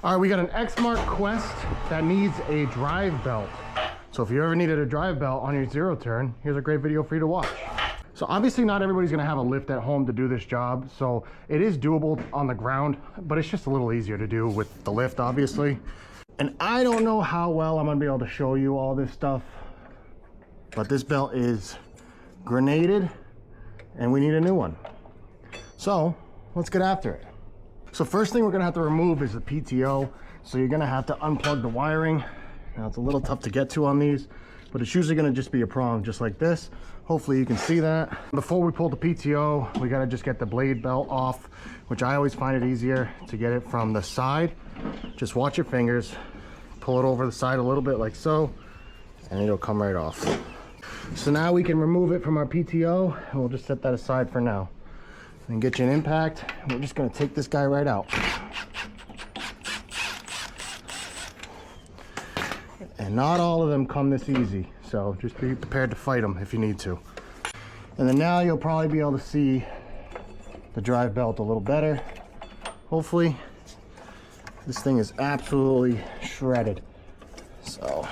All right, we got an Exmark Quest that needs a drive belt. So if you ever needed a drive belt on your zero turn, here's a great video for you to watch. So obviously not everybody's gonna have a lift at home to do this job. So it is doable on the ground, but it's just a little easier to do with the lift, obviously. And I don't know how well I'm gonna be able to show you all this stuff, but this belt is grenaded and we need a new one. So let's get after it. So first thing we're gonna have to remove is the PTO. So you're gonna have to unplug the wiring. Now it's a little tough to get to on these, but it's usually gonna just be a prong just like this. Hopefully you can see that. Before we pull the PTO, we gotta just get the blade belt off, which I always find it easier to get it from the side. Just watch your fingers, pull it over the side a little bit like so, and it'll come right off. So now we can remove it from our PTO, and we'll just set that aside for now. And get you an impact. We're just gonna take this guy right out. And not all of them come this easy, so just be prepared to fight them if you need to. And then now you'll probably be able to see the drive belt a little better. Hopefully. This thing is absolutely shredded. So.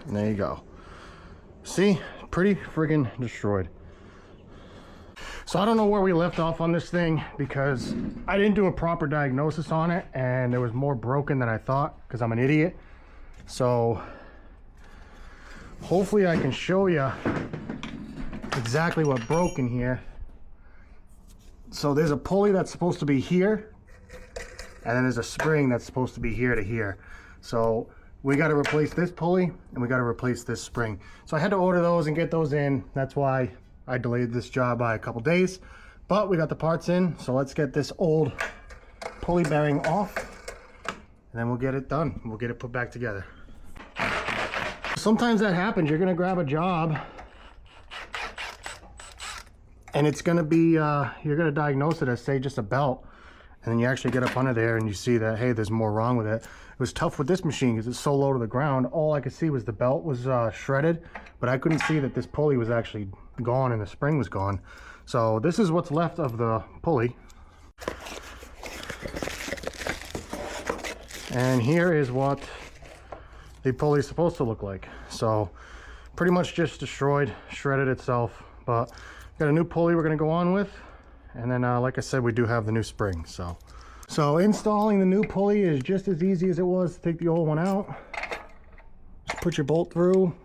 And there you go. See? Pretty friggin' destroyed. So I don't know where we left off on this thing because I didn't do a proper diagnosis on it and there was more broken than I thought because I'm an idiot. So hopefully I can show you exactly what broke in here. So there's a pulley that's supposed to be here and then there's a spring that's supposed to be here to here. So we got to replace this pulley and we got to replace this spring. So I had to order those and get those in. That's why I delayed this job by a couple days, but we got the parts in. So let's get this old pulley bearing off and then we'll get it done. We'll get it put back together. Sometimes that happens. You're going to grab a job and it's going to be, you're going to diagnose it as say just a belt. And then you actually get up under there and you see that, hey, there's more wrong with it. It was tough with this machine because it's so low to the ground. All I could see was the belt was shredded, but I couldn't see that this pulley was actually gone and the spring was gone. So this is what's left of the pulley. And here is what the pulley is supposed to look like. So pretty much just destroyed, shredded itself, but got a new pulley we're gonna go on with. And then like I said, we do have the new spring. So installing the new pulley is just as easy as it was to take the old one out. Just put your bolt through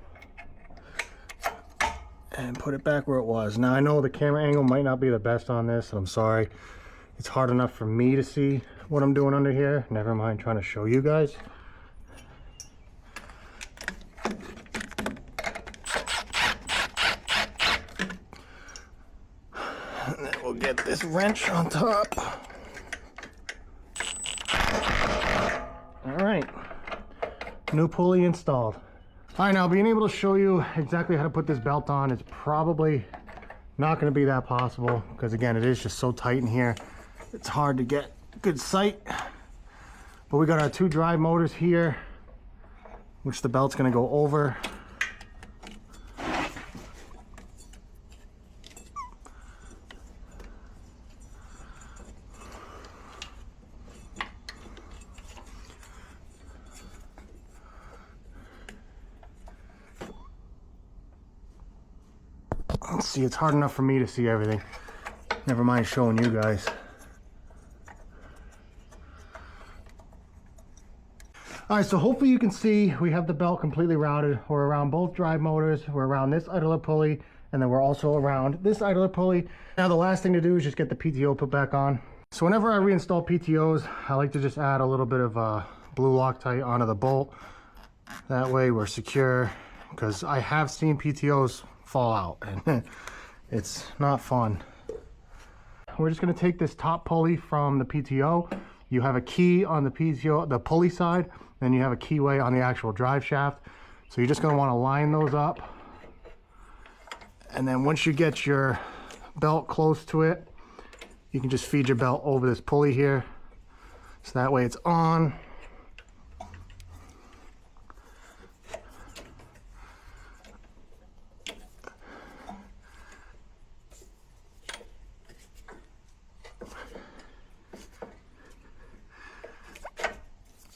and put it back where it was. Now I know the camera angle might not be the best on this, and I'm sorry. It's hard enough for me to see what I'm doing under here. Never mind trying to show you guys. And then we'll get this wrench on top. All right, new pulley installed. All right, now being able to show you exactly how to put this belt on is probably not going to be that possible because again, it is just so tight in here. It's hard to get good sight. But we got our two drive motors here, which the belt's going to go over. Let's see, it's hard enough for me to see everything. Never mind showing you guys. All right, so hopefully you can see we have the belt completely routed. We're around both drive motors. We're around this idler pulley, and then we're also around this idler pulley. Now the last thing to do is just get the PTO put back on. So whenever I reinstall PTOs, I like to just add a little bit of blue Loctite onto the bolt. That way we're secure, because I have seen PTOs fall out and it's not fun. We're just going to take this top pulley from the PTO. You have a key on the PTO, the pulley side, then you have a keyway on the actual drive shaft. So you're just going to want to line those up. And then once you get your belt close to it, you can just feed your belt over this pulley here. So that way it's on.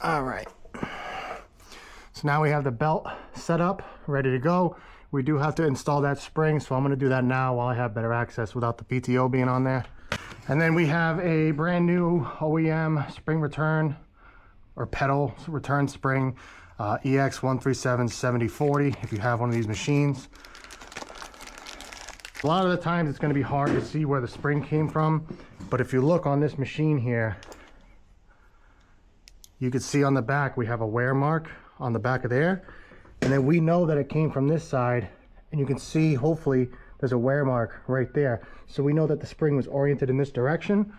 All right. So now we have the belt set up, ready to go. We do have to install that spring, so I'm going to do that now while I have better access without the PTO being on there. And then we have a brand new OEM spring return or pedal return spring, EX137 7040 if you have one of these machines. A lot of the times it's going to be hard to see where the spring came from, but if you look on this machine here, you can see on the back we have a wear mark on the back of there, and then we know that it came from this side, and you can see hopefully there's a wear mark right there, so we know that the spring was oriented in this direction.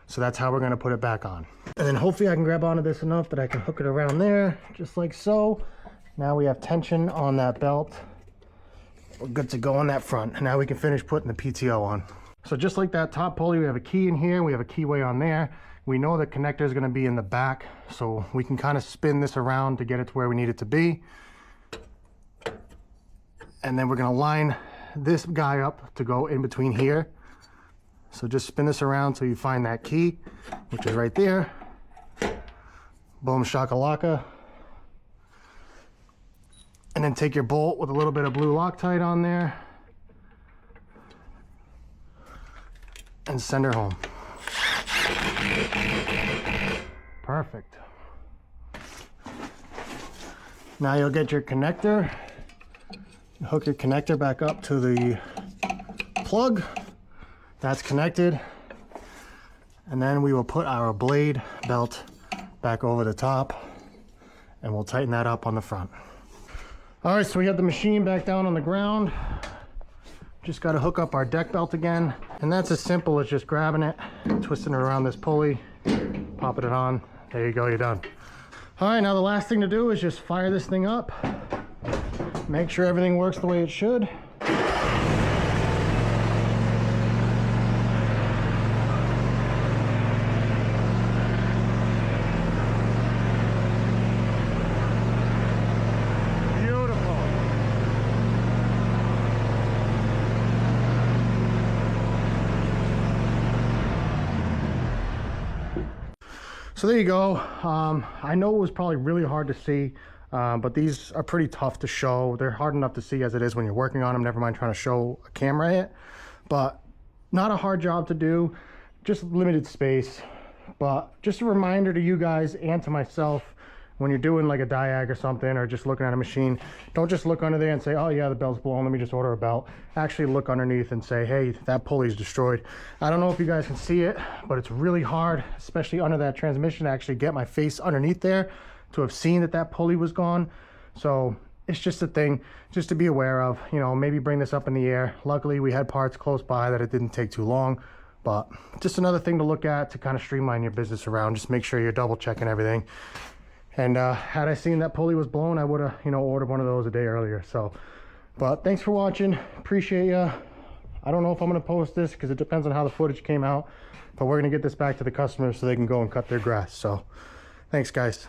So that's how we're going to put it back on, and then hopefully I can grab onto this enough that I can hook it around there just like so. Now we have tension on that belt. We're good to go on that front, and now we can finish putting the PTO on. So just like that top pulley, we have a key in here, we have a keyway on there. We know the connector is going to be in the back, so we can kind of spin this around to get it to where we need it to be. And then we're going to line this guy up to go in between here. So just spin this around till you find that key, which is right there. Boom shakalaka. And then take your bolt with a little bit of blue Loctite on there and send her home. Perfect. Now you'll get your connector. Hook your connector back up to the plug. That's connected. And then we will put our blade belt back over the top, and we'll tighten that up on the front. All right, so we have the machine back down on the ground. Just got to hook up our deck belt again. And that's as simple as just grabbing it, twisting it around this pulley, popping it on. There you go, you're done. All right, now the last thing to do is just fire this thing up. Make sure everything works the way it should. So there you go. I know it was probably really hard to see, but these are pretty tough to show. They're hard enough to see as it is when you're working on them, never mind trying to show a camera it. But not a hard job to do, just limited space. But just a reminder to you guys and to myself, when you're doing like a diag or something, or just looking at a machine, don't just look under there and say, oh yeah, the belt's blown, let me just order a belt. Actually look underneath and say, hey, that pulley's destroyed. I don't know if you guys can see it, but it's really hard, especially under that transmission, to actually get my face underneath there to have seen that that pulley was gone. So it's just a thing just to be aware of, you know, maybe bring this up in the air. Luckily we had parts close by that it didn't take too long, but just another thing to look at to kind of streamline your business around. Just make sure you're double checking everything. And had I seen that pulley was blown, I would have, you know, ordered one of those a day earlier. So, but thanks for watching. Appreciate ya. I don't know if I'm going to post this because it depends on how the footage came out. But we're going to get this back to the customers so they can go and cut their grass. So, thanks, guys.